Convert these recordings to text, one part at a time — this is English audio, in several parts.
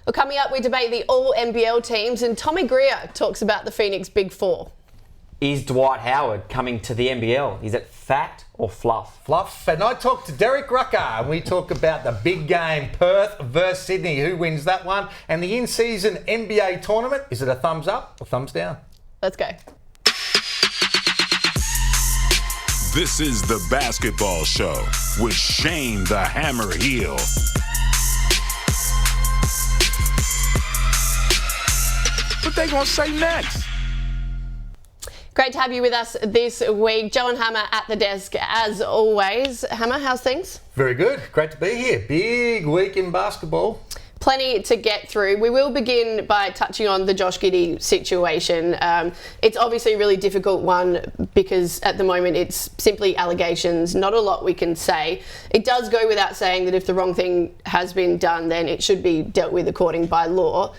Well, coming up, we debate the all NBL teams, and Tommy Greer talks about the Phoenix Big Four. Is Dwight Howard coming to the NBL? Is it fact or fluff? Fluff. And I talk to Derek Rucker, and we talk about the big game, Perth versus Sydney. Who wins that one? And the in-season NBA tournament, is it a thumbs up or thumbs down? Let's go. This is the Basketball Show with Shane the Hammer Heel. What they gonna say next? Great to have you with us this week. Joe and Hammer at the desk as always. Hammer, how's things? Very good. Great to be here. Big week in basketball. Plenty to get through. We will begin by touching on the Josh Giddey situation. It's obviously a really difficult one because at the moment it's simply allegations, not a lot we can say. It does go without saying that if the wrong thing has been done, then it should be dealt with according by law.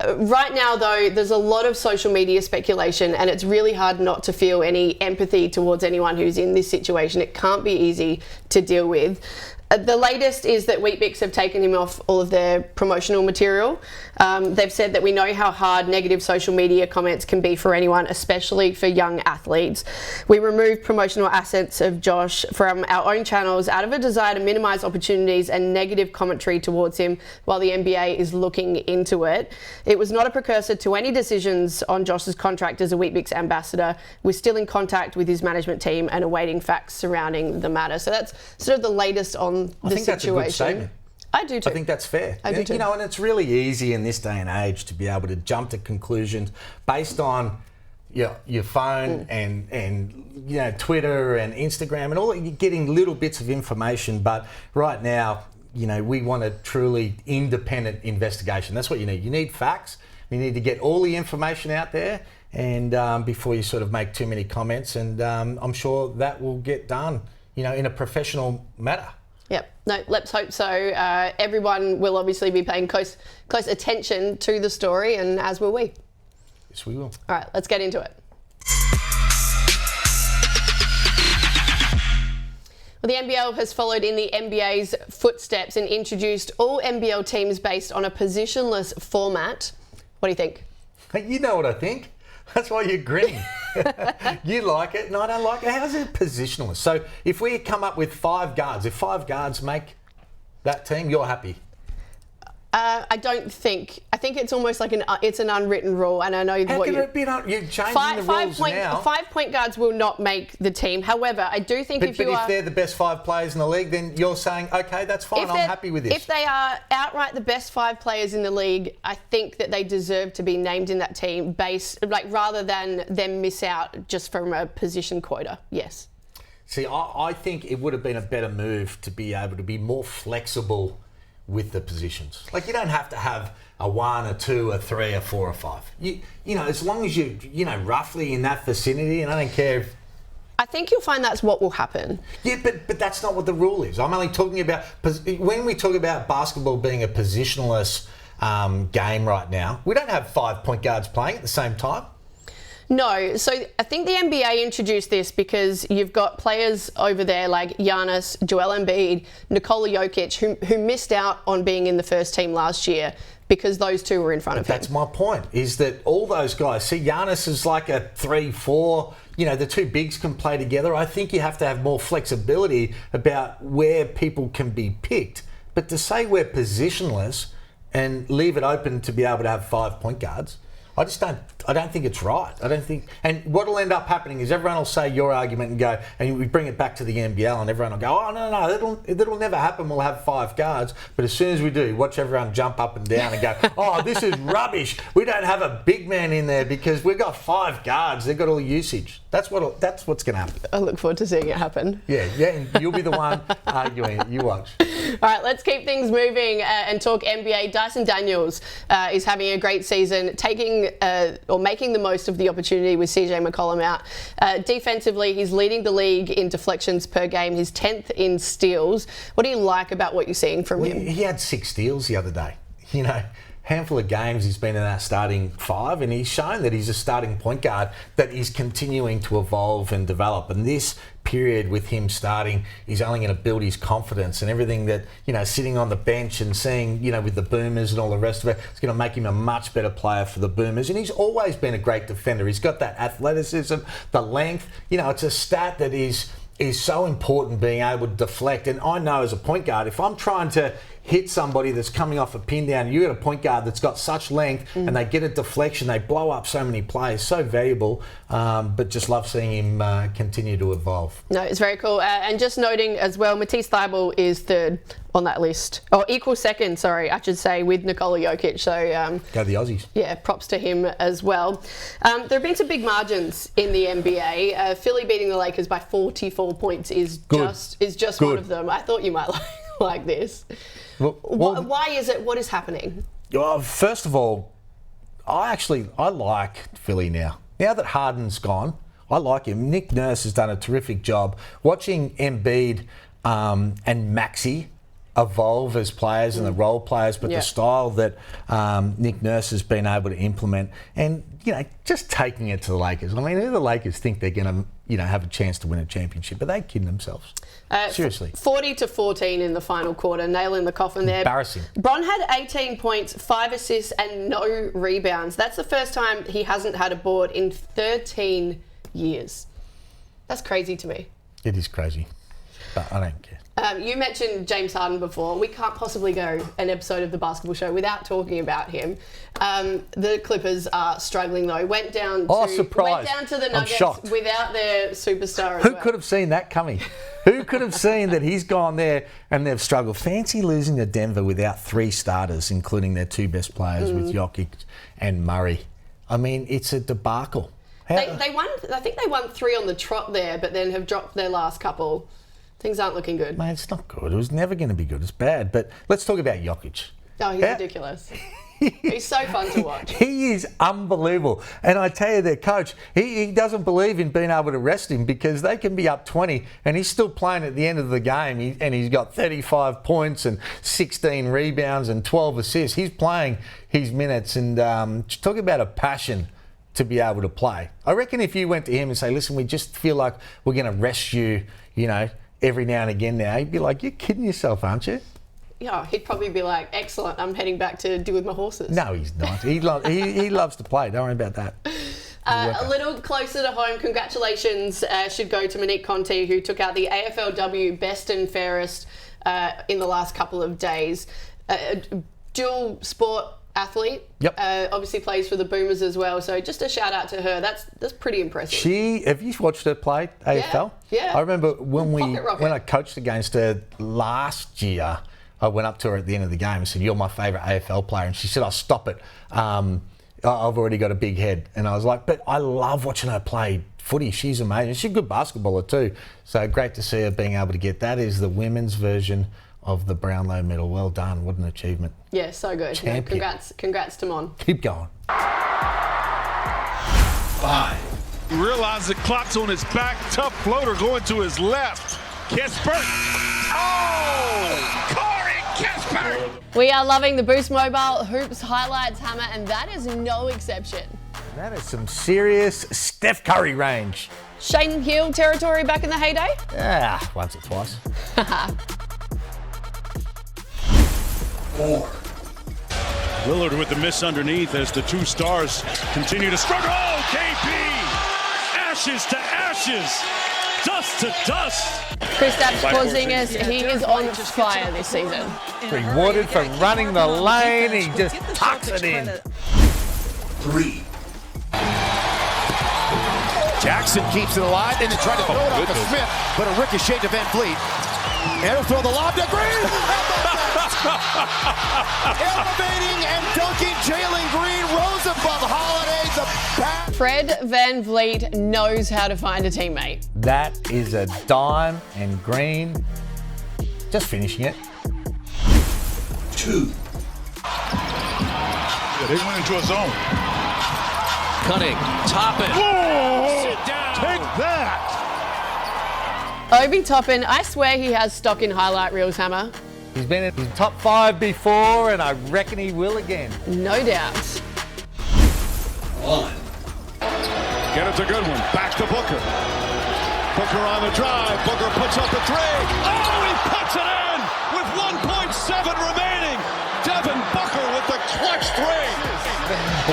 Right now, though, there's a lot of social media speculation, and it's really hard not to feel any empathy towards anyone who's in this situation. It can't be easy to deal with. The latest is that Weet-Bix have taken him off all of their promotional material. They've said that we know how hard negative social media comments can be for anyone, especially for young athletes. We removed promotional assets of Josh from our own channels out of a desire to minimise opportunities and negative commentary towards him while the NBA is looking into it. It was not a precursor to any decisions on Josh's contract as a Weet-Bix ambassador. We're still in contact with his management team and awaiting facts surrounding the matter. So that's sort of the latest on I think that's a good statement. I do too. I think that's fair. I do too. You know, and it's really easy in this day and age to be able to jump to conclusions based on your phone and you know, Twitter and Instagram and all that. You're getting little bits of information, but right now, you know, we want a truly independent investigation. That's what you need. You need facts. You need to get all the information out there, and before you sort of make too many comments. And I'm sure that will get done, you know, in a professional manner. Yep. No, let's hope so. Everyone will obviously be paying close attention to the story, and as will we. Yes, we will. All right, let's get into it. Well, the NBL has followed in the NBA's footsteps and introduced all NBL teams based on a positionless format. What do you think? You know what I think. That's why you're grinning. You like it and I don't like it. How's it positionless? So if we come up with 5 guards, if 5 guards make that team, you're happy? I don't think. I think it's almost like it's an unwritten rule, and I know How what can it be. You're changing the rules now. 5-point guards will not make the team. However, I do think But if they're the best 5 players in the league, then you're saying, okay, that's fine. I'm happy with this. If they are outright the best 5 players in the league, I think that they deserve to be named in that team, rather than them miss out just from a position quota. Yes. See, I think it would have been a better move to be able to be more flexible with the positions. Like, you don't have to have a 1, a 2, a 3, a 4, or 5. You know, as long as you know, roughly in that vicinity, and I don't care if... I think you'll find that's what will happen. Yeah, but that's not what the rule is. I'm only talking about... When we talk about basketball being a positionless game right now, we don't have 5 point guards playing at the same time. No, so I think the NBA introduced this because you've got players over there like Giannis, Joel Embiid, Nikola Jokic, who missed out on being in the first team last year because those two were in front of him. That's my point, is that all those guys, see, Giannis is like a 3-4, you know, the two bigs can play together. I think you have to have more flexibility about where people can be picked. But to say we're positionless and leave it open to be able to have 5 point guards, I don't think it's right. I don't think, and what will end up happening is everyone will say your argument and go, and we bring it back to the NBL, and everyone will go, oh no, that'll never happen. We'll have 5 guards, but as soon as we do, watch everyone jump up and down and go, oh, this is rubbish. We don't have a big man in there because we've got 5 guards. They've got all the usage. That's what's going to happen. I look forward to seeing it happen. Yeah, and you'll be the one arguing it. You watch. All right, let's keep things moving and talk NBA. Dyson Daniels is having a great season, making the most of the opportunity with CJ McCollum out. Defensively, he's leading the league in deflections per game. He's 10th in steals. What do you like about what you're seeing from him? He had 6 steals the other day. You know, handful of games he's been in that starting 5, and he's shown that he's a starting point guard that is continuing to evolve and develop. And this period with him starting, he's only going to build his confidence, and everything that, sitting on the bench and seeing, with the Boomers and all the rest of it, it's going to make him a much better player for the Boomers. And he's always been a great defender. He's got that athleticism, the length. It's a stat that is so important, being able to deflect. And I know as a point guard, if I'm trying to hit somebody that's coming off a pin down, you got a point guard that's got such length and they get a deflection, they blow up so many plays, so valuable, but just love seeing him continue to evolve. No, it's very cool. And just noting as well, Matisse Thybulle is third on that list, or equal second, sorry, I should say, with Nikola Jokic. So go the Aussies. Yeah, props to him as well. There have been some big margins in the NBA. Philly beating the Lakers by 44 points is just one of them. I thought you might like this. Well, why is it? What is happening? First of all, I like Philly now. Now that Harden's gone, I like him. Nick Nurse has done a terrific job. Watching Embiid and Maxey evolve as players and the role players, but the style that Nick Nurse has been able to implement, and just taking it to the Lakers. I mean, who do the Lakers think they're going to have a chance to win a championship? Are they kidding themselves? Seriously. 40-14 in the final quarter, nail in the coffin there. Embarrassing. Bron had 18 points, 5 assists and no rebounds. That's the first time he hasn't had a board in 13 years. That's crazy to me. It is crazy, but I don't care. You mentioned James Harden before. We can't possibly go an episode of the basketball show without talking about him. The Clippers are struggling though. Went down to the Nuggets without their superstar. Who could have seen that coming? Who could have seen that he's gone there and they've struggled? Fancy losing to Denver without 3 starters, including their 2 best players with Jokic and Murray. I mean, it's a debacle. They won. I think they won 3 on the trot there, but then have dropped their last couple. Things aren't looking good. Mate, it's not good. It was never going to be good. It's bad. But let's talk about Jokic. Oh, he's ridiculous. He's so fun to watch. He is unbelievable. And I tell you, their coach, he doesn't believe in being able to rest him, because they can be up 20 and he's still playing at the end of the game. And he's got 35 points and 16 rebounds and 12 assists. He's playing his minutes, and talk about a passion to be able to play. I reckon if you went to him and say, listen, we just feel like we're going to rest you, every now and again now, he'd be like, you're kidding yourself, aren't you? Yeah, he'd probably be like, excellent, I'm heading back to deal with my horses. No, he's not. He loves to play. Don't worry about that. A little closer to home, congratulations should go to Monique Conti, who took out the AFLW best and fairest in the last couple of days. Dual sport athlete. Yep. Obviously plays for the Boomers as well. So just a shout out to her. That's pretty impressive. Have you watched her play AFL? Yeah. I remember when I coached against her last year, I went up to her at the end of the game and said, you're my favourite AFL player. And she said, stop it. I've already got a big head. And I was like, but I love watching her play footy. She's amazing. She's a good basketballer too. So great to see her being able to get that. Is the women's version of the Brownlow medal. Well done. What an achievement. Yeah, so good. Congrats to Mon. Keep going. 5. He realizes the clock's on his back. Tough floater going to his left. Kesper. Oh! Corey Kesper! We are loving the Boost Mobile Hoops Highlights Hammer, and that is no exception. That is some serious Steph Curry range. Shane Hill territory back in the heyday? Yeah, once or twice. 4. Willard with the miss underneath as the 2 stars continue to struggle. Oh, KP! Ashes to ashes. Dust to dust. Kristaps Porzingis, he is on fire this season. Rewarded for running the lane. He just tucks it in. 3. Jackson keeps it alive, and they try to throw it off to Smith, but a ricochet to Van Fleet. And he'll throw the lob to Green. Elevating and dunking Jalen Green, rose above Holiday. The back. Fred Van Vliet knows how to find a teammate. That is a dime, and Green just finishing it. 2. They went into a zone. Cunning, top it. Whoa! Sit down. Take that. Obi Toppin, I swear he has stock in highlight reels, Hammer. He's been in his top 5 before, and I reckon he will again. No doubt. Get it's a good one. Back to Booker. Booker on the drive. Booker puts up the 3. Oh, he puts it in with 1.7 remaining. Devin Booker with the clutch 3.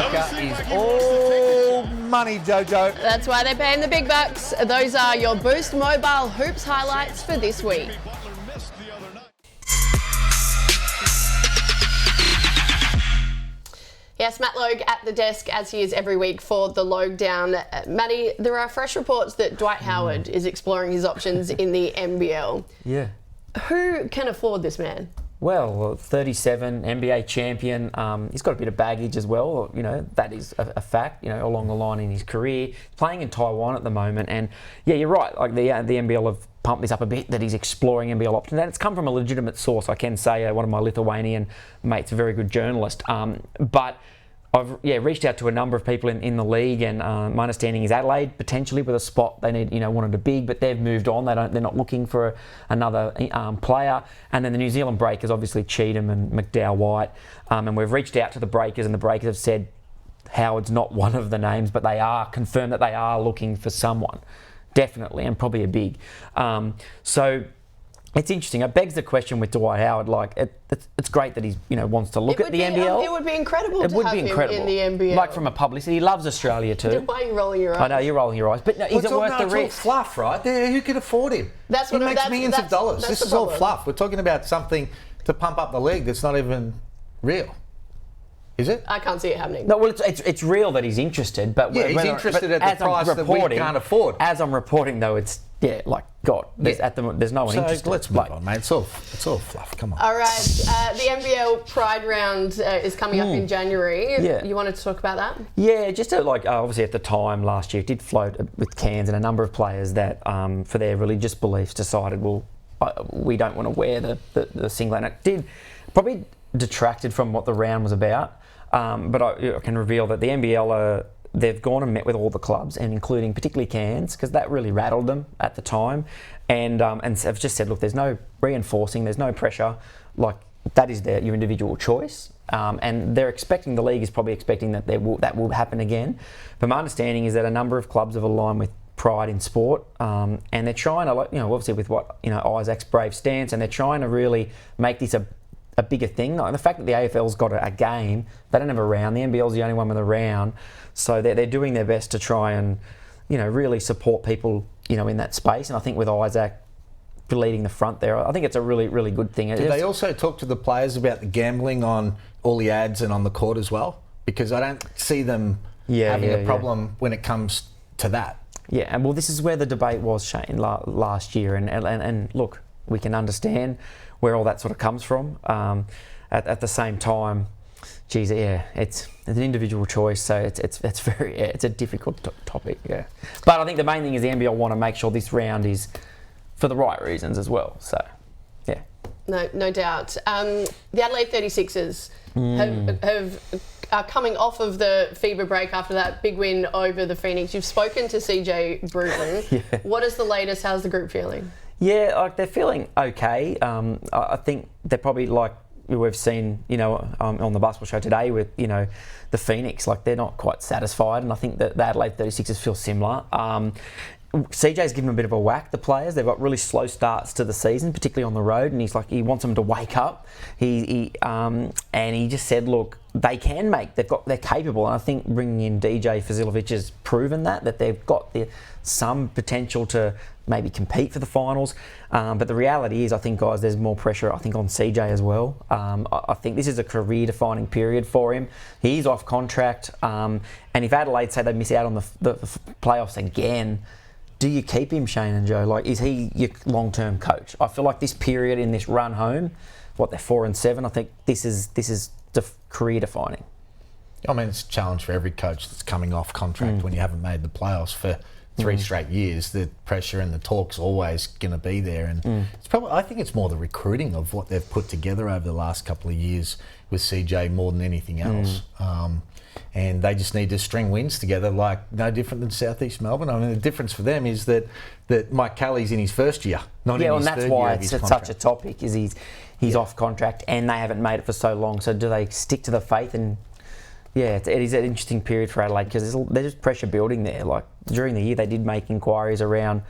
Booker is all money, Jojo. That's why they're paying the big bucks. Those are your Boost Mobile Hoops highlights for this week. Yes, Matt Logue at the desk, as he is every week for the Logue Down. Matty, there are fresh reports that Dwight Howard is exploring his options in the NBL. Yeah. Who can afford this man? Well, 37, NBA champion. He's got a bit of baggage as well. You know, that is a fact, you know, along the line in his career. Playing in Taiwan at the moment. And, yeah, you're right. Like, the NBL have pumped this up a bit, that he's exploring NBL options. And it's come from a legitimate source, I can say. One of my Lithuanian mates, a very good journalist. But I've reached out to a number of people in the league, and my understanding is Adelaide potentially with a spot. They wanted a big, but they've moved on. They're not looking for another player. And then the New Zealand Breakers, obviously Cheatham and McDowell White, and we've reached out to the Breakers, and the Breakers have said Howard's not one of the names, but they are confirmed that they are looking for someone, definitely, and probably a big. So it's interesting. It begs the question with Dwight Howard. Like, it's great that he wants to look at the NBL. It would be incredible to have him in the NBL. Like, from a publicity, he loves Australia too. Why are you rolling your eyes? I know you're rolling your eyes, but no, is it worth the risk? It's all fluff, right? Who can afford him? He makes millions of dollars. This is all fluff. We're talking about something to pump up the league that's not even real. Is it? I can't see it happening. No, well, it's real that he's interested, but yeah, he's interested at the price that we can't afford. As I'm reporting, though, it's God. There's no one interested. Let's move on, mate. It's all fluff. Come on. All right, the NBL Pride Round is coming up in January. Yeah. You wanted to talk about that? Yeah, just to, obviously at the time last year, it did float with Cairns, and a number of players that, for their religious beliefs, decided, we don't want to wear the singlet. And it did probably detracted from what the round was about. But I can reveal that the NBL they've gone and met with all the clubs, and including particularly Cairns, because that really rattled them at the time, and have just said, look, there's no reinforcing, there's no pressure, like that is your individual choice, and they're expecting, the league is probably expecting that that will happen again. But my understanding is that a number of clubs have aligned with pride in sport, and they're trying to, obviously with what Isaac's brave stance, and they're trying to really make this a bigger thing. Like the fact that the AFL's got a game, they don't have a round. The NBL's the only one with a round, so they're doing their best to try and really support people in that space. And I think with Isaac leading the front there, I think it's a really, really good thing. Did they also talk to the players about the gambling on all the ads and on the court as well? Because I don't see them having a problem when it comes to that. Yeah, and well, this is where the debate was, Shane, last year, and look, we can understand where all that sort of comes from. At the same time, geez, it's an individual choice, so it's very it's a difficult topic. Yeah, but I think the main thing is the NBL want to make sure this round is for the right reasons as well. So, yeah. No doubt. The Adelaide 36ers are coming off of the FIBA break after that big win over the Phoenix. You've spoken to CJ Bruton. Yeah. What is the latest? How's the group feeling? Yeah, they're feeling okay. I think they're probably like we've seen, on the basketball show today with, the Phoenix. Like, they're not quite satisfied, and I think that the Adelaide 36ers feel similar. CJ's given them a bit of a whack, the players. They've got really slow starts to the season, particularly on the road, and he wants them to wake up. And he just said, look, they can they're capable, and I think bringing in DJ Fazilovic has proven that they've got some potential to maybe compete for the finals. But the reality is, I think, guys, there's more pressure, I think, on CJ as well. I think this is a career-defining period for him. He's off contract, and if Adelaide say they miss out on the playoffs again, do you keep him, Shane and Joe? Like, is he your long-term coach? I feel like this period in this run home, they're 4-7. I think this is career-defining. I mean, it's a challenge for every coach that's coming off contract when you haven't made the playoffs for 3 straight years. The pressure and the talk's always going to be there, and I think it's more the recruiting of what they've put together over the last couple of years with CJ more than anything else. And they just need to string wins together, like no different than South East Melbourne. I mean, the difference for them is that Mike Kelly's in his first year, not in his third year. Yeah, and that's why it's such a topic. Is he's He's off contract and they haven't made it for so long. So do they stick to the faith? And yeah, it is an interesting period for Adelaide because there's just pressure building there. Like during the year, they did make inquiries around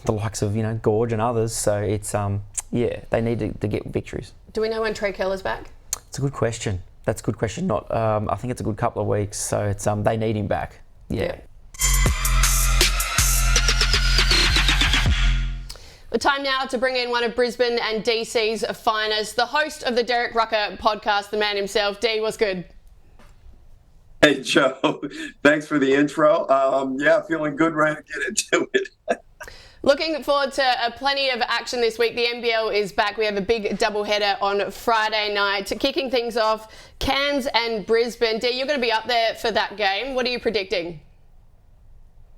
the likes of, Gorge and others. So it's, they need to get victories. Do we know when Trey Keller's back? It's a good question. That's a good question. I think it's a good couple of weeks. So it's they need him back. Yeah. The time now to bring in one of Brisbane and DC's finest, the host of the Derek Rucker podcast, the man himself. D, what's good? Hey, Joe. Thanks for the intro. Feeling good, ready to get into it. Looking forward to plenty of action this week. The NBL is back. We have a big doubleheader on Friday night. Kicking things off, Cairns and Brisbane. D, you're going to be up there for that game. What are you predicting?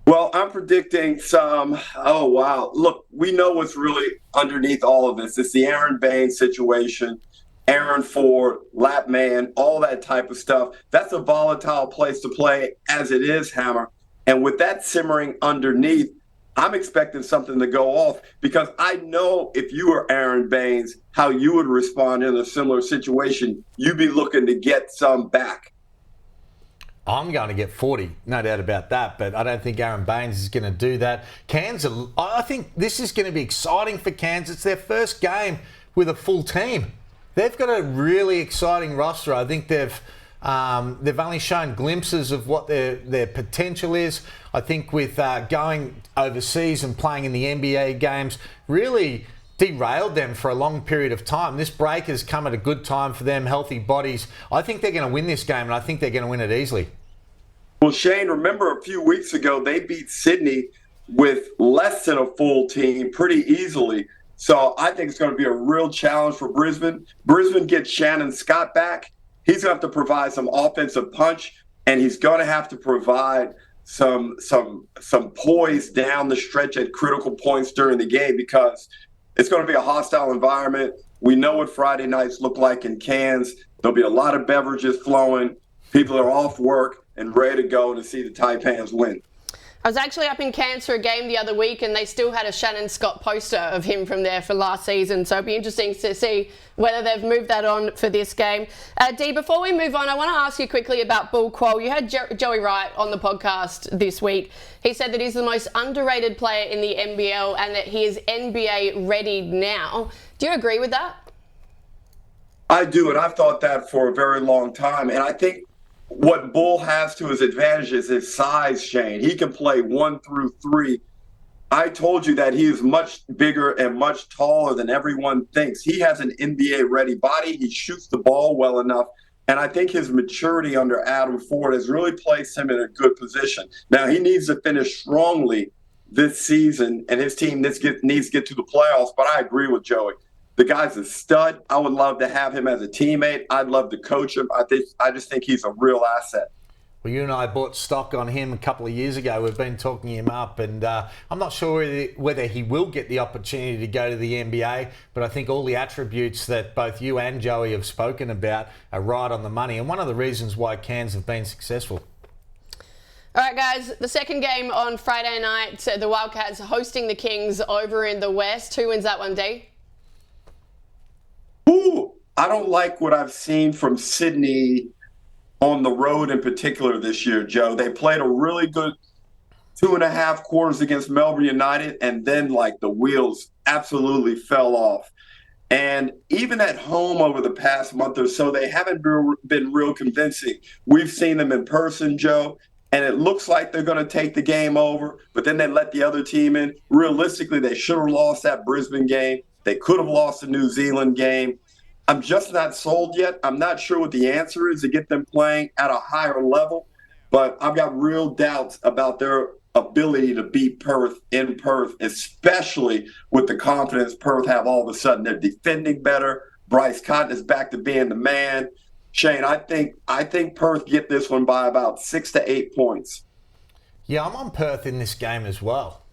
Well, I'm predicting Look, we know what's really underneath all of this. It's the Aaron Baines situation, Aaron Ford, lap man, all that type of stuff. That's a volatile place to play as it is, Hammer. And with that simmering underneath, I'm expecting something to go off because I know if you were Aaron Baines, how you would respond in a similar situation. You'd be looking to get some back. I'm going to get 40, no doubt about that, but I don't think Aaron Baines is going to do that. Cairns, I think this is going to be exciting for Cairns. It's their first game with a full team. They've got a really exciting roster. I think they've only shown glimpses of what their potential is. I think with going overseas and playing in the NBA games really derailed them for a long period of time. This break has come at a good time for them, healthy bodies. I think they're going to win this game, and I think they're going to win it easily. Well, Shane, remember a few weeks ago, they beat Sydney with less than a full team pretty easily. So I think it's going to be a real challenge for Brisbane. Brisbane gets Shannon Scott back. He's going to have to provide some offensive punch, and he's going to have to provide some poise down the stretch at critical points during the game because it's going to be a hostile environment. We know what Friday nights look like in Cairns. There'll be a lot of beverages flowing. People are off work and ready to go to see the Taipans win. I was actually up in Cairns for a game the other week and they still had a Shannon Scott poster of him from there for last season. So it'd be interesting to see whether they've moved that on for this game. Dee, before we move on, I want to ask you quickly about Bul Kuol. You had Joey Wright on the podcast this week. He said that he's the most underrated player in the NBL and that he is NBA ready now. Do you agree with that? I do, and I've thought that for a very long time. And I think what Bull has to his advantage is his size, Shane. He can play 1 through 3. I told you that he is much bigger and much taller than everyone thinks. He has an NBA-ready body. He shoots the ball well enough. And I think his maturity under Adam Ford has really placed him in a good position. Now, he needs to finish strongly this season, and his team needs to get to the playoffs. But I agree with Joey. The guy's a stud. I would love to have him as a teammate. I'd love to coach him. I just think he's a real asset. Well, you and I bought stock on him a couple of years ago. We've been talking him up, and I'm not sure whether he will get the opportunity to go to the NBA, but I think all the attributes that both you and Joey have spoken about are right on the money, and one of the reasons why Cairns have been successful. All right, guys, the second game on Friday night, the Wildcats hosting the Kings over in the West. Who wins that one, Dee? Ooh, I don't like what I've seen from Sydney on the road in particular this year, Joe. They played a really good 2.5 quarters against Melbourne United, and then, the wheels absolutely fell off. And even at home over the past month or so, they haven't been real convincing. We've seen them in person, Joe, and it looks like they're going to take the game over, but then they let the other team in. Realistically, they should have lost that Brisbane game. They could have lost the New Zealand game. I'm just not sold yet. I'm not sure what the answer is to get them playing at a higher level, but I've got real doubts about their ability to beat Perth in Perth, especially with the confidence Perth have all of a sudden. They're defending better. Bryce Cotton is back to being the man. Shane, I think Perth get this one by about 6 to 8 points. Yeah, I'm on Perth in this game as well.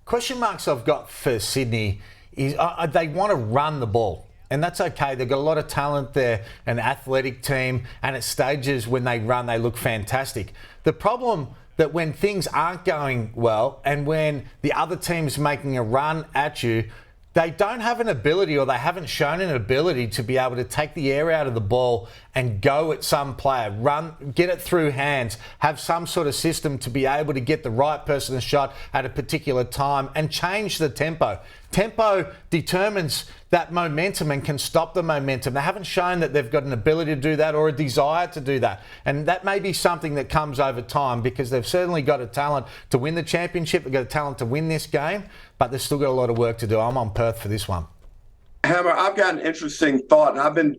Question marks I've got for Sydney is they want to run the ball. And that's okay. They've got a lot of talent there, an athletic team, and at stages when they run, they look fantastic. The problem that when things aren't going well and when the other team's making a run at you, they don't have an ability, or they haven't shown an ability to be able to take the air out of the ball and go at some player, run, get it through hands, have some sort of system to be able to get the right person a shot at a particular time and change the tempo. Tempo determines that momentum and can stop the momentum. They haven't shown that they've got an ability to do that or a desire to do that. And that may be something that comes over time, because they've certainly got a talent to win the championship. They've got a talent to win this game, but they've still got a lot of work to do. I'm on Perth for this one. Hammer, I've got an interesting thought, and I've been,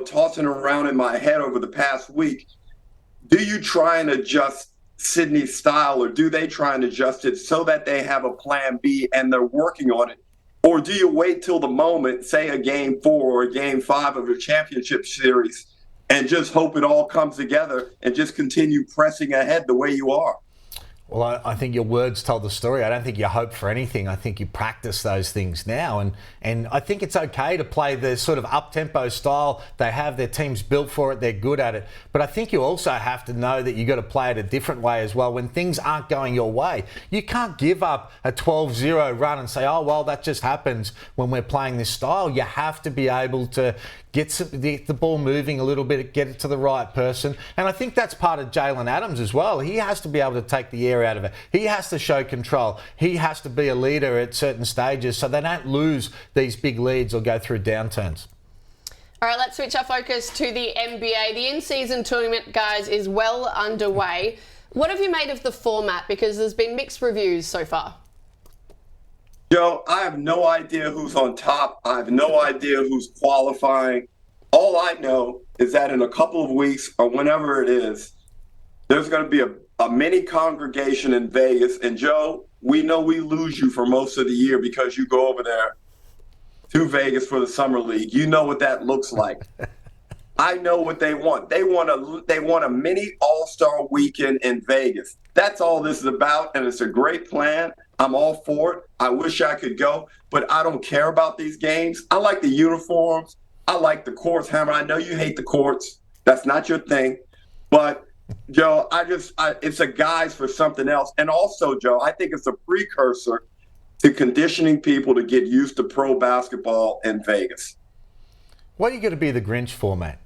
tossing around in my head over the past week. Do you try and adjust Sydney's style, or do they try and adjust it so that they have a plan B and they're working on it? Or do you wait till the moment, say a game 4 or a game 5 of a championship series, and just hope it all comes together and just continue pressing ahead the way you are? Well, I think your words told the story. I don't think you hope for anything. I think you practice those things now. And I think it's okay to play the sort of up-tempo style they have. Their team's built for it. They're good at it. But I think you also have to know that you've got to play it a different way as well when things aren't going your way. You can't give up a 12-0 run and say, oh, well, that just happens when we're playing this style. You have to be able to get the ball moving a little bit, get it to the right person. And I think that's part of Jalen Adams as well. He has to be able to take the air out of it. He has to show control. He has to be a leader at certain stages so they don't lose these big leads or go through downturns. All right, let's switch our focus to the NBA. The in-season tournament, guys, is well underway. What have you made of the format? Because there's been mixed reviews so far. Joe, I have no idea who's on top. I have no idea who's qualifying. All I know is that in a couple of weeks or whenever it is, there's going to be a mini congregation in Vegas. And Joe, we know we lose you for most of the year because you go over there to Vegas for the Summer League. You know what that looks like. I know what they want. They want a mini All-Star weekend in Vegas. That's all this is about, and it's a great plan. I'm all for it. I wish I could go, but I don't care about these games. I like the uniforms. I like the courts, Hammer. I know you hate the courts. That's not your thing. But, Joe, it's a guise for something else. And also, Joe, I think it's a precursor to conditioning people to get used to pro basketball in Vegas. What are you going to be the Grinch for, mate?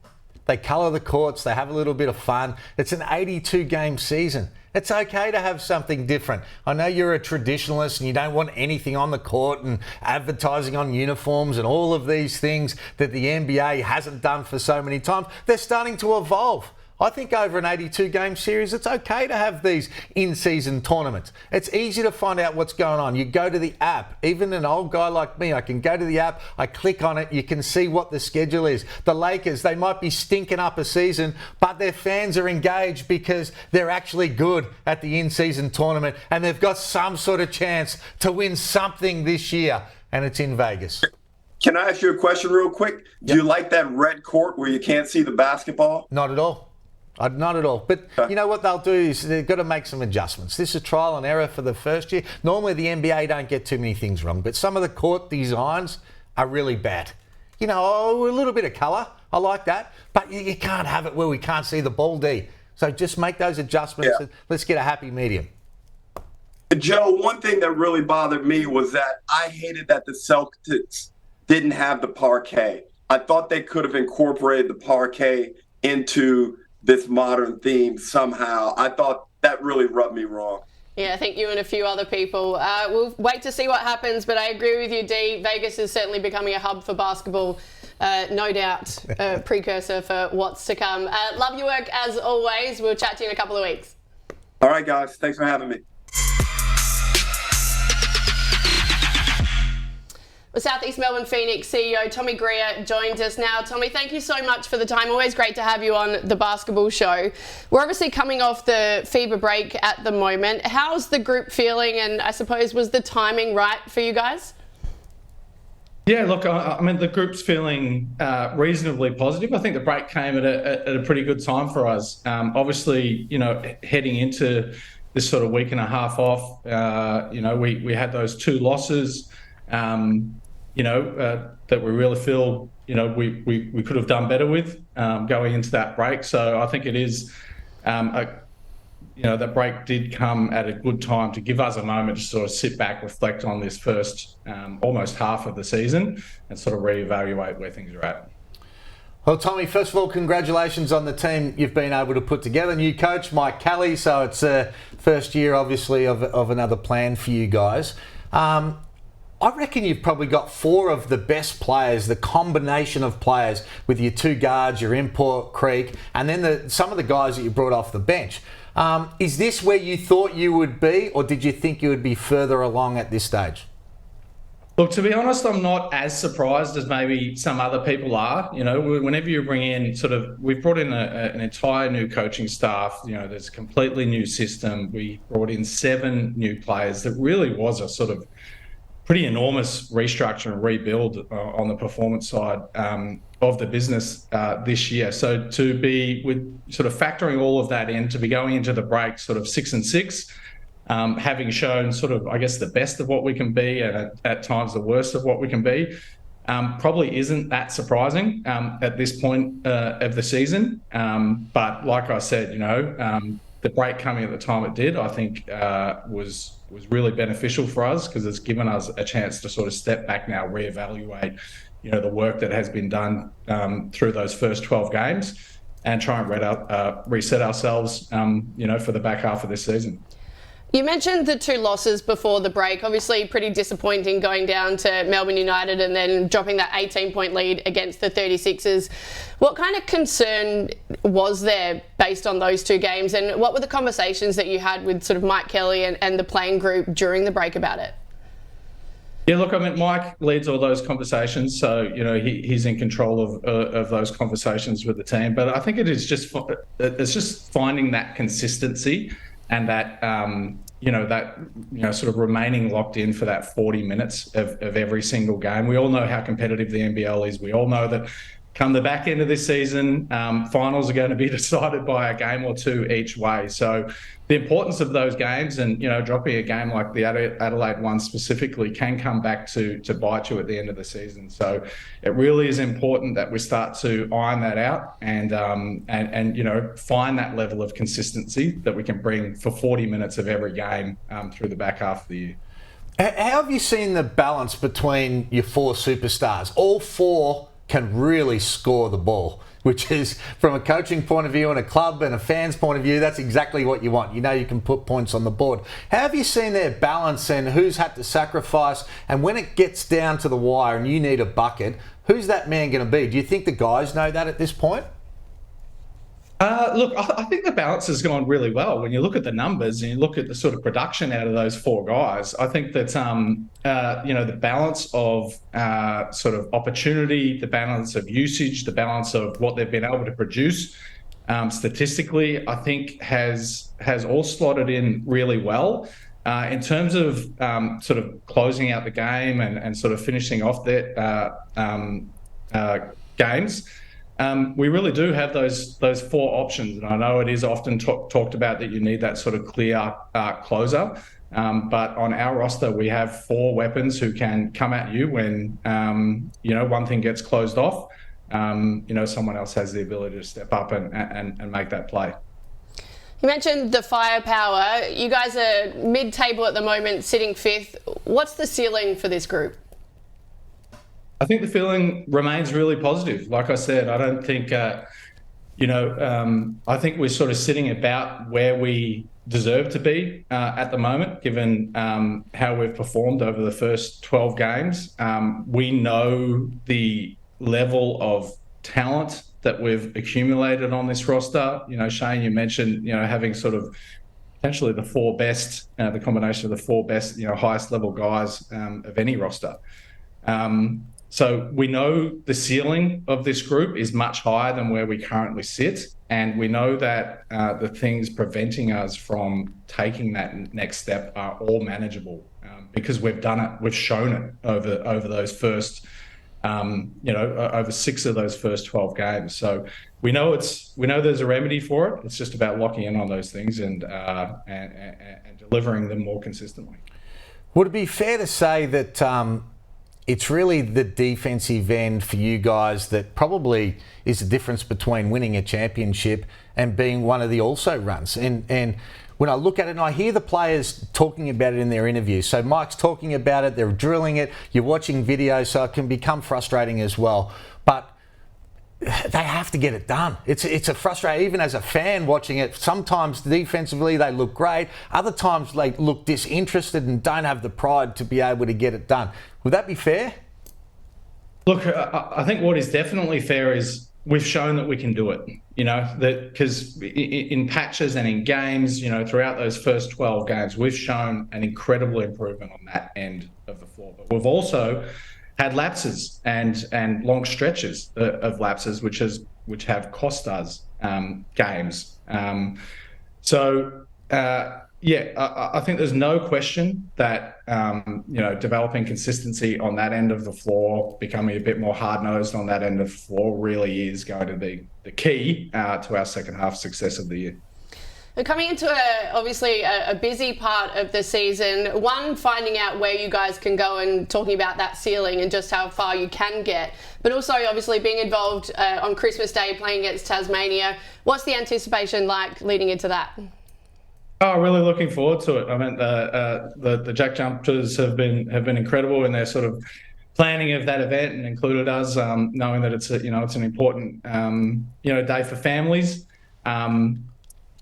They colour the courts. They have a little bit of fun. It's an 82-game season. It's okay to have something different. I know you're a traditionalist and you don't want anything on the court and advertising on uniforms and all of these things that the NBA hasn't done for so many times. They're starting to evolve. I think over an 82-game series, it's okay to have these in-season tournaments. It's easy to find out what's going on. You go to the app. Even an old guy like me, I can go to the app, I click on it, you can see what the schedule is. The Lakers, they might be stinking up a season, but their fans are engaged because they're actually good at the in-season tournament and they've got some sort of chance to win something this year, and it's in Vegas. Can I ask you a question real quick? Do you like that red court where you can't see the basketball? Not at all. Not at all. But you know what they'll do is they've got to make some adjustments. This is trial and error for the first year. Normally the NBA don't get too many things wrong, but some of the court designs are really bad. A little bit of colour. I like that. But you can't have it where we can't see the ball, D. So just make those adjustments and let's get a happy medium. Joe, one thing that really bothered me was that I hated that the Celtics didn't have the parquet. I thought they could have incorporated the parquet into this modern theme somehow. I thought that really rubbed me wrong. Yeah, I think you and a few other people. We'll wait to see what happens, but I agree with you, Dee. Vegas is certainly becoming a hub for basketball. No doubt a precursor for what's to come. Love your work as always. We'll chat to you in a couple of weeks. All right, guys. Thanks for having me. The Southeast Melbourne Phoenix CEO Tommy Greer joins us now. Tommy, thank you so much for the time. Always great to have you on the basketball show. We're obviously coming off the FIBA break at the moment. How's the group feeling, and I suppose was the timing right for you guys? Yeah, look, I mean, the group's feeling reasonably positive. I think the break came at a pretty good time for us. Obviously, heading into this sort of week and a half off, we had those 2 losses. That we really feel, we could have done better with going into that break. So I think it is a that break did come at a good time to give us a moment to sort of sit back, reflect on this first almost half of the season and sort of reevaluate where things are at. Well, Tommy, first of all, congratulations on the team you've been able to put together. New coach, Mike Kelly, so it's first year, obviously, of another plan for you guys. I reckon you've probably got 4 of the best players, the combination of players with your 2 guards, your import, Creek, and then some of the guys that you brought off the bench. Is this where you thought you would be, or did you think you would be further along at this stage? Look, to be honest, I'm not as surprised as maybe some other people are. Whenever you bring in we've brought in an entire new coaching staff. There's a completely new system. We brought in 7 new players. That really was a sort of pretty enormous restructure and rebuild on the performance side of the business this year. So to be with sort of factoring all of that in, to be going into the break sort of 6-6, having shown sort of, I guess, the best of what we can be and at times the worst of what we can be, probably isn't that surprising at this point of the season. But like I said, the break coming at the time it did, I think was really beneficial for us, because it's given us a chance to sort of step back now, reevaluate, the work that has been done through those first 12 games and try and reset ourselves, for the back half of this season. You mentioned the 2 losses before the break. Obviously pretty disappointing going down to Melbourne United and then dropping that 18-point lead against the 36ers. What kind of concern was there based on those 2 games, and what were the conversations that you had with sort of Mike Kelly and the playing group during the break about it? Yeah, look, I mean, Mike leads all those conversations, so he's in control of those conversations with the team. But I think it's just finding that consistency and that sort of remaining locked in for that 40 minutes of every single game. We all know how competitive the NBL is. We all know that come the back end of this season, finals are going to be decided by a game or 2 each way. So the importance of those games and, dropping a game like the Adelaide one specifically can come back to bite you at the end of the season. So it really is important that we start to iron that out and find that level of consistency that we can bring for 40 minutes of every game through the back half of the year. How have you seen the balance between your 4 superstars? All 4 can really score the ball, which is, from a coaching point of view and a club and a fan's point of view, that's exactly what you want. You can put points on the board. How have you seen their balance and who's had to sacrifice? And when it gets down to the wire and you need a bucket, who's that man going to be? Do you think the guys know that at this point? Look, I think the balance has gone really well. When you look at the numbers and you look at the sort of production out of those 4 guys, I think that, the balance of sort of opportunity, the balance of usage, the balance of what they've been able to produce statistically, I think has all slotted in really well. In terms of sort of closing out the game and sort of finishing off their games, we really do have those 4 options. And I know it is often talked about that you need that sort of clear closer. But on our roster, we have 4 weapons who can come at you when, one thing gets closed off. Someone else has the ability to step up and make that play. You mentioned the firepower. You guys are mid-table at the moment, sitting 5th. What's the ceiling for this group? I think the feeling remains really positive. Like I said, I don't think, I think we're sort of sitting about where we deserve to be at the moment, given how we've performed over the first 12 games. We know the level of talent that we've accumulated on this roster. Shane, you mentioned, having sort of potentially the 4 best, the combination of the 4 best, highest level guys of any roster. So we know the ceiling of this group is much higher than where we currently sit. And we know that the things preventing us from taking that next step are all manageable because we've done it, we've shown it over those first, over 6 of those first 12 games. So we know there's a remedy for it. It's just about locking in on those things and delivering them more consistently. Would it be fair to say that it's really the defensive end for you guys that probably is the difference between winning a championship and being one of the also runs. And when I look at it and I hear the players talking about it in their interviews, so Mike's talking about it, they're drilling it, you're watching videos, so it can become frustrating as well. But they have to get it done. It's a frustrating, even as a fan watching it. Sometimes defensively they look great. Other times they look disinterested and don't have the pride to be able to get it done. Would that be fair? Look, I think what is definitely fair is we've shown that we can do it. You know, that because in patches and in games, you know, throughout those first 12 games, we've shown an incredible improvement on that end of the floor. But we've also had lapses and long stretches of lapses, which have cost us games. I think there's no question that developing consistency on that end of the floor, becoming a bit more hard-nosed on that end of the floor, really is going to be the key to our second half success of the year. We're coming into a busy part of the season. One, finding out where you guys can go and talking about that ceiling and just how far you can get. But also, obviously, being involved on Christmas Day, playing against Tasmania. What's the anticipation like leading into that? Oh, really looking forward to it. I mean, the Jack Jumpers have been incredible in their sort of planning of that event and included us, knowing that it's an important day for families.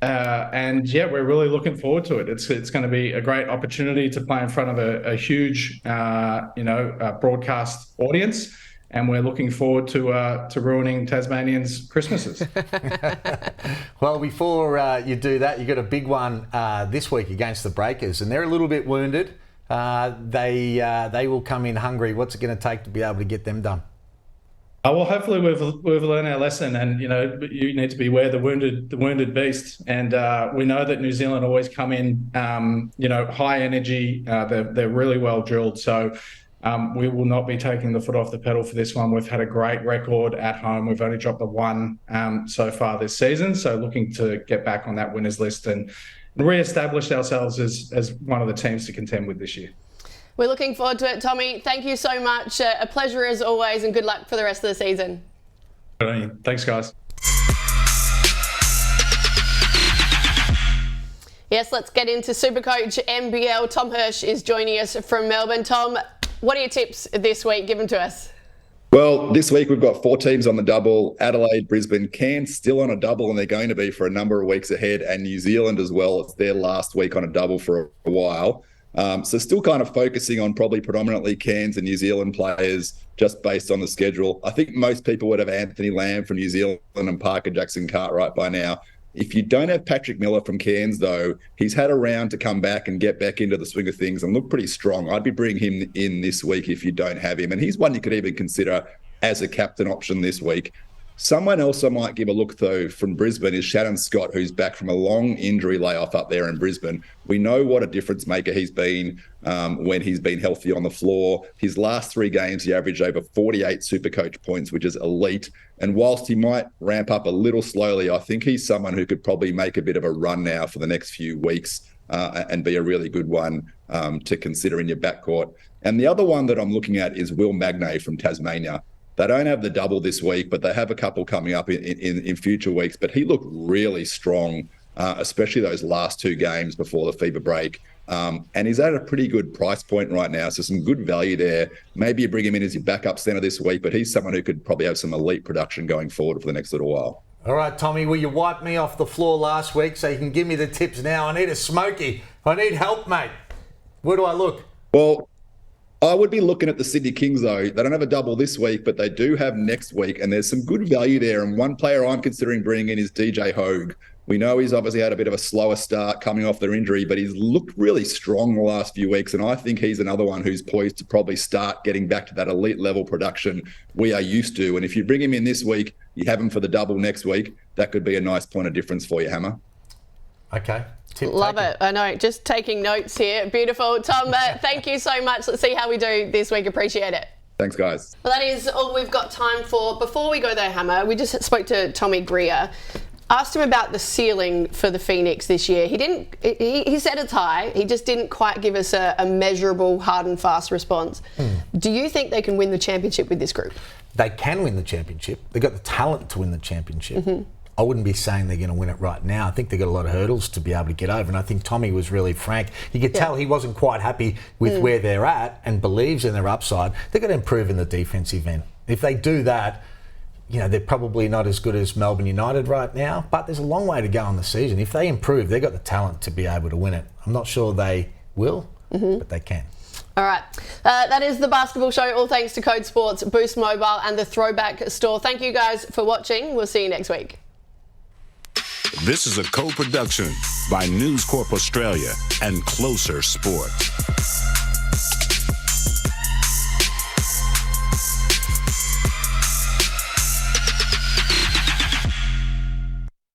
We're really looking forward to it. It's going to be a great opportunity to play in front of a huge, broadcast audience, and we're looking forward to ruining Tasmanians' Christmases. Well, before you do that, you got a big one this week against the Breakers, and they're a little bit wounded. They will come in hungry. What's it going to take to be able to get them done? Well, hopefully we've learned our lesson, and you need to beware the wounded beast. And we know that New Zealand always come in, high energy. They're really well drilled, so we will not be taking the foot off the pedal for this one. We've had a great record at home. We've only dropped the one so far this season, so looking to get back on that winners list and re-establish ourselves as one of the teams to contend with this year. We're looking forward to it, Tommy. Thank you so much. A pleasure as always, and good luck for the rest of the season. Thanks, guys. Yes, let's get into Supercoach NBL. Tom Hirsch is joining us from Melbourne. Tom, what are your tips this week? Give them to us. Well, this week we've got 4 teams on the double. Adelaide, Brisbane, Cairns still on a double, and they're going to be for a number of weeks ahead. And New Zealand as well. It's their last week on a double for a while. So still kind of focusing on probably predominantly Cairns and New Zealand players just based on the schedule. I think most people would have Anthony Lamb from New Zealand and Parker Jackson-Cartwright by now. If you don't have Patrick Miller from Cairns, though, he's had a round to come back and get back into the swing of things and look pretty strong. I'd be bringing him in this week if you don't have him. And he's one you could even consider as a captain option this week. Someone else I might give a look, though, from Brisbane is Shannon Scott, who's back from a long injury layoff up there in Brisbane. We know what a difference maker he's been when he's been healthy on the floor. His last 3 games, he averaged over 48 Supercoach points, which is elite. And whilst he might ramp up a little slowly, I think he's someone who could probably make a bit of a run now for the next few weeks and be a really good one to consider in your backcourt. And the other one that I'm looking at is Will Magnay from Tasmania. They don't have the double this week, but they have a couple coming up in future weeks. But he looked really strong, especially those last 2 games before the fever break. And he's at a pretty good price point right now, so some good value there. Maybe you bring him in as your backup centre this week, but he's someone who could probably have some elite production going forward for the next little while. All right, Tommy, well, you wiped me off the floor last week, so you can give me the tips now. I need a smoky. I need help, mate. Where do I look? Well, I would be looking at the Sydney Kings, though. They don't have a double this week, but they do have next week, and there's some good value there. And one player I'm considering bringing in is DJ Hogue. We know he's obviously had a bit of a slower start coming off their injury, but he's looked really strong the last few weeks, and I think he's another one who's poised to probably start getting back to that elite level production we are used to. And if you bring him in this week, you have him for the double next week, that could be a nice point of difference for you, Hammer. Okay. Love it. I know. Just taking notes here. Beautiful. Tom, thank you so much. Let's see how we do this week. Appreciate it. Thanks, guys. Well, that is all we've got time for. Before we go there, Hammer, we just spoke to Tommy Greer. asked him about the ceiling for the Phoenix this year. He said it's high. He just didn't quite give us a measurable, hard and fast response. Do you think they can win the championship with this group? They can win the championship. They've got the talent to win the championship. I wouldn't be saying they're going to win it right now. I think they've got a lot of hurdles to be able to get over. And I think Tommy was really frank. You could tell he wasn't quite happy with where they're at and believes in their upside. They've got to improve in the defensive end. If they do that, you know, they're probably not as good as Melbourne United right now, but there's a long way to go in the season. If they improve, they've got the talent to be able to win it. I'm not sure they will, but they can. All right. That is the Basketball Show, all thanks to Code Sports, Boost Mobile and the Throwback store. Thank you guys for watching. We'll see you next week. This is a co-production by News Corp Australia and Closer Sports.